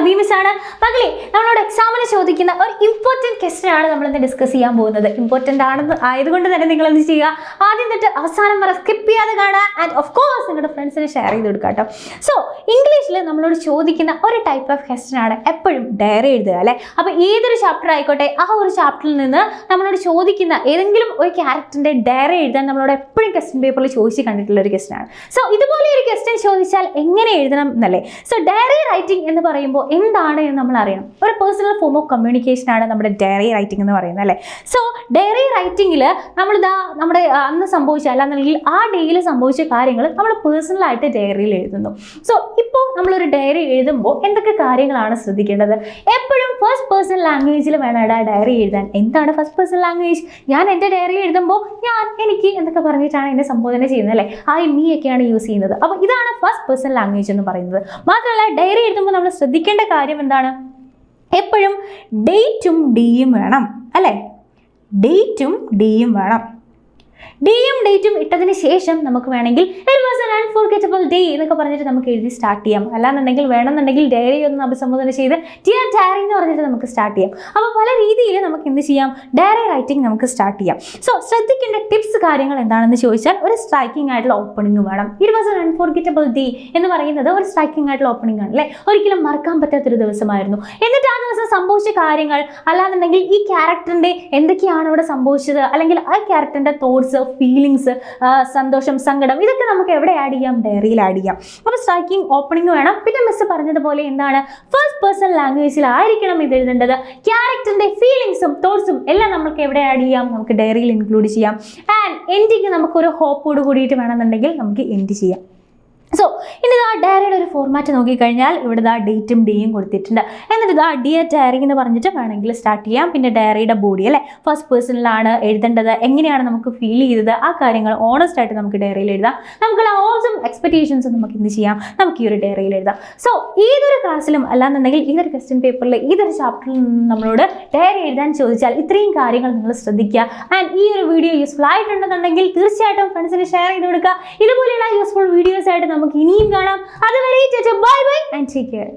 Navya miss ആണ്. മകളെ, നമ്മളോട് എക്സാമിന് ചോദിക്കുന്ന ഒരു ഇമ്പോർട്ടൻറ്റ് ക്വസ്റ്റ്യൻ ആണ് നമ്മളിന്ന് ഡിസ്കസ് ചെയ്യാൻ പോകുന്നത്. ഇമ്പോർട്ടൻ്റ് ആണെന്ന് ആയതുകൊണ്ട് തന്നെ നിങ്ങൾ എന്ത് ചെയ്യുക, ആദ്യം തൊട്ട് അവസാനം വരെ സ്കിപ്പ് ചെയ്യാതെ കാണുക. ആൻഡ് ഓഫ് കോഴ്സ് നിങ്ങളുടെ ഫ്രണ്ട്സിന് ഷെയർ ചെയ്ത് കൊടുക്കുക കേട്ടോ. സോ ഇംഗ്ലീഷിൽ നമ്മളോട് ചോദിക്കുന്ന ഒരു ടൈപ്പ് ഓഫ് ക്വസ്റ്റ്യൻ ആണ് എപ്പോഴും ഡയറി എഴുതുക അല്ലേ. അപ്പോൾ ഏതൊരു ചാപ്റ്റർ ആയിക്കോട്ടെ, ആ ഒരു ചാപ്റ്ററിൽ നിന്ന് നമ്മളോട് ചോദിക്കുന്ന ഏതെങ്കിലും ഒരു ക്യാരക്ടറിൻ്റെ ഡയറി എഴുതാൻ നമ്മളോട് എപ്പോഴും ക്വസ്റ്റ്യൻ പേപ്പറിൽ ചോദിച്ച് കണ്ടിട്ടുള്ള ഒരു ക്വസ്റ്റ്യൻ ആണ്. സോ ഇതുപോലെ ഒരു ക്വസ്റ്റ്യൻ ചോദിച്ചാൽ എങ്ങനെ എഴുതണം എന്നല്ലേ. സോ ഡയറി റൈറ്റിംഗ് എന്ന് പറയുമ്പോൾ എന്താണ് എന്ന് നമ്മൾ അറിയണം. ഒരു പേഴ്സണൽ ഫോം ഓഫ് കമ്മ്യൂണിക്കേഷൻ ആണ് നമ്മുടെ ഡയറി റൈറ്റിംഗ് എന്ന് പറയുന്നത് അല്ലേ. സോ ഡയറി റൈറ്റിംഗിൽ നമ്മളിതാ നമ്മുടെ അന്ന് സംഭവിച്ച അല്ലാന്നുണ്ടെങ്കിൽ ആ ഡേയിൽ സംഭവിച്ച കാര്യങ്ങൾ നമ്മൾ പേഴ്സണലായിട്ട് ഡയറിയിൽ എഴുതുന്നു. സോ ഇപ്പോൾ നമ്മളൊരു ഡയറി എഴുതുമ്പോൾ എന്തൊക്കെ കാര്യങ്ങളാണ് ശ്രദ്ധിക്കേണ്ടത്? എപ്പോഴും ഫസ്റ്റ് പേഴ്സൺ ലാംഗ്വേജിൽ വേണം ഡയറി എഴുതാൻ. എന്താണ് ഫസ്റ്റ് പേഴ്സൺ ലാംഗ്വേജ്? ഞാൻ എൻ്റെ ഡയറി എഴുതുമ്പോൾ ഞാൻ, എനിക്ക് എന്നൊക്കെ പറഞ്ഞിട്ടാണ് എന്നെ സംബോധന ചെയ്യുന്നത് അല്ലേ. ഐ മീ ഒക്കെയാണ് യൂസ് ചെയ്യുന്നത്. അപ്പോൾ ഇതാണ് ഫസ്റ്റ് പേഴ്സൺ ലാംഗ്വേജ് എന്ന് പറയുന്നത്. മാത്രമല്ല ഡയറി എഴുതുമ്പോൾ നമ്മൾ ശ്രദ്ധിക്കേണ്ട കാര്യം എന്താണ്? എപ്പോഴും ഡേറ്റും ഡിയും വേണം അല്ലേ. ഡേറ്റും ഡിയും വേണം. ഡിയും ഡേറ്റും ഇട്ടതിന് ശേഷം നമുക്ക് വേണമെങ്കിൽ ഇറ്റ് വാസ് ആൻ അൺഫോർഗെറ്റബിൾ ഡേ എന്നൊക്കെ പറഞ്ഞിട്ട് നമുക്ക് എഴുതി സ്റ്റാർട്ട് ചെയ്യാം. അല്ലാന്നുണ്ടെങ്കിൽ വേണമെന്നുണ്ടെങ്കിൽ ഡയറി ഒന്ന് അഭിസംബോധന ചെയ്ത് ഡിയർ ഡയറി എന്ന് പറഞ്ഞിട്ട് നമുക്ക് സ്റ്റാർട്ട് ചെയ്യാം. അപ്പോൾ പല രീതിയിൽ നമുക്ക് എന്ത് ചെയ്യാം, ഡയറി റൈറ്റിംഗ് നമുക്ക് സ്റ്റാർട്ട് ചെയ്യാം. സോ ശ്രദ്ധിക്കേണ്ട ടിപ്സ് കാര്യങ്ങൾ എന്താണെന്ന് ചോദിച്ചാൽ, ഒരു സ്ട്രൈക്കിംഗ് ആയിട്ടുള്ള ഓപ്പണിംഗ് വേണം. ഇറ്റ് വാസ് ആൻ അൺഫോർഗെറ്റബിൾ ഡേ എന്ന് പറയുന്നത് ഒരു സ്ട്രൈക്കിംഗ് ആയിട്ടുള്ള ഓപ്പണിംഗ് ആണ് അല്ലേ. ഒരിക്കലും മറക്കാൻ പറ്റാത്തൊരു ദിവസമായിരുന്നു. എന്നിട്ട് ആ ദിവസം സംഭവിച്ച കാര്യങ്ങൾ, അല്ലാന്നുണ്ടെങ്കിൽ ഈ ക്യാരക്ടറിൻ്റെ എന്തൊക്കെയാണ് ഇവിടെ സംഭവിച്ചത്, അല്ലെങ്കിൽ ആ ക്യാരക്ടറിൻ്റെ തോട്ട്സ്, ഫീലിങ്സ്, സന്തോഷം, സങ്കടം, ഇതൊക്കെ നമുക്ക് എവിടെ ആഡ് ചെയ്യാം, ഡയറിയിൽ ആഡ് ചെയ്യാം. അപ്പോൾ സ്ട്രൈക്കിംഗ് ഓപ്പണിംഗ് വേണം. പിന്നെ മിസ് പറഞ്ഞതുപോലെ എന്താണ്, ഫസ്റ്റ് പേഴ്സൺ ലാംഗ്വേജിലായിരിക്കണം ഇത് എഴുതേണ്ടത്. ക്യാരക്ടറിൻ്റെ ഫീലിങ്സും തോട്ട്സും എല്ലാം നമുക്ക് എവിടെ ആഡ് ചെയ്യാം, നമുക്ക് ഡയറിയിൽ ഇൻക്ലൂഡ് ചെയ്യാം. ആൻഡ് എൻഡിങ് നമുക്കൊരു ഹോപ്പോട് കൂടിയിട്ട് വേണമെന്നുണ്ടെങ്കിൽ നമുക്ക് എൻഡ് ചെയ്യാം. സോ ഇനി ഇതാ ഡയറിയുടെ ഒരു ഫോർമാറ്റ് നോക്കിക്കഴിഞ്ഞാൽ ഇവിടെ ഇതാ ഡേറ്റും ഡിയും കൊടുത്തിട്ടുണ്ട്. എന്നിട്ട് ഇതാ ഡിയർ ഡയറി എന്ന് പറഞ്ഞിട്ട് വേണമെങ്കിൽ സ്റ്റാർട്ട് ചെയ്യാം. പിന്നെ ഡയറിയുടെ ബോഡി അല്ലേ, ഫസ്റ്റ് പേഴ്സണിലാണ് എഴുതേണ്ടത്, എങ്ങനെയാണ് നമുക്ക് ഫീൽ ചെയ്തത്, ആ കാര്യങ്ങൾ ഓണസ്റ്റ് ആയിട്ട് നമുക്ക് ഡയറിയിൽ എഴുതാം. നമുക്കുള്ള ഹോപ്സും എക്സ്പെക്ടേഷൻസും നമുക്ക് എന്ത് ചെയ്യാം, നമുക്ക് ഈ ഒരു ഡയറിയിൽ എഴുതാം. സോ ഏതൊരു ക്ലാസ്സിലും അല്ലാന്നുണ്ടെങ്കിൽ ഏതൊരു ക്വസ്റ്റ്യൻ പേപ്പറിൽ ഏതൊരു ചാപ്റ്ററിൽ നിന്നും നമ്മളോട് ഡയറി എഴുതാൻ ചോദിച്ചാൽ ഇത്രയും കാര്യങ്ങൾ നിങ്ങൾ ശ്രദ്ധിക്കുക. ആൻഡ് ഈ ഒരു വീഡിയോ യൂസ്ഫുൾ ആയിട്ടുണ്ടെന്നുണ്ടെങ്കിൽ തീർച്ചയായിട്ടും ഫ്രണ്ട്സിന് ഷെയർ ചെയ്ത് കൊടുക്കുക. ഇതുപോലെയുള്ള യൂസ്ഫുൾ വീഡിയോസ് ആയിട്ട് നമുക്ക് ഇനിയും കാണാം. അതുവരെ bye bye and take care.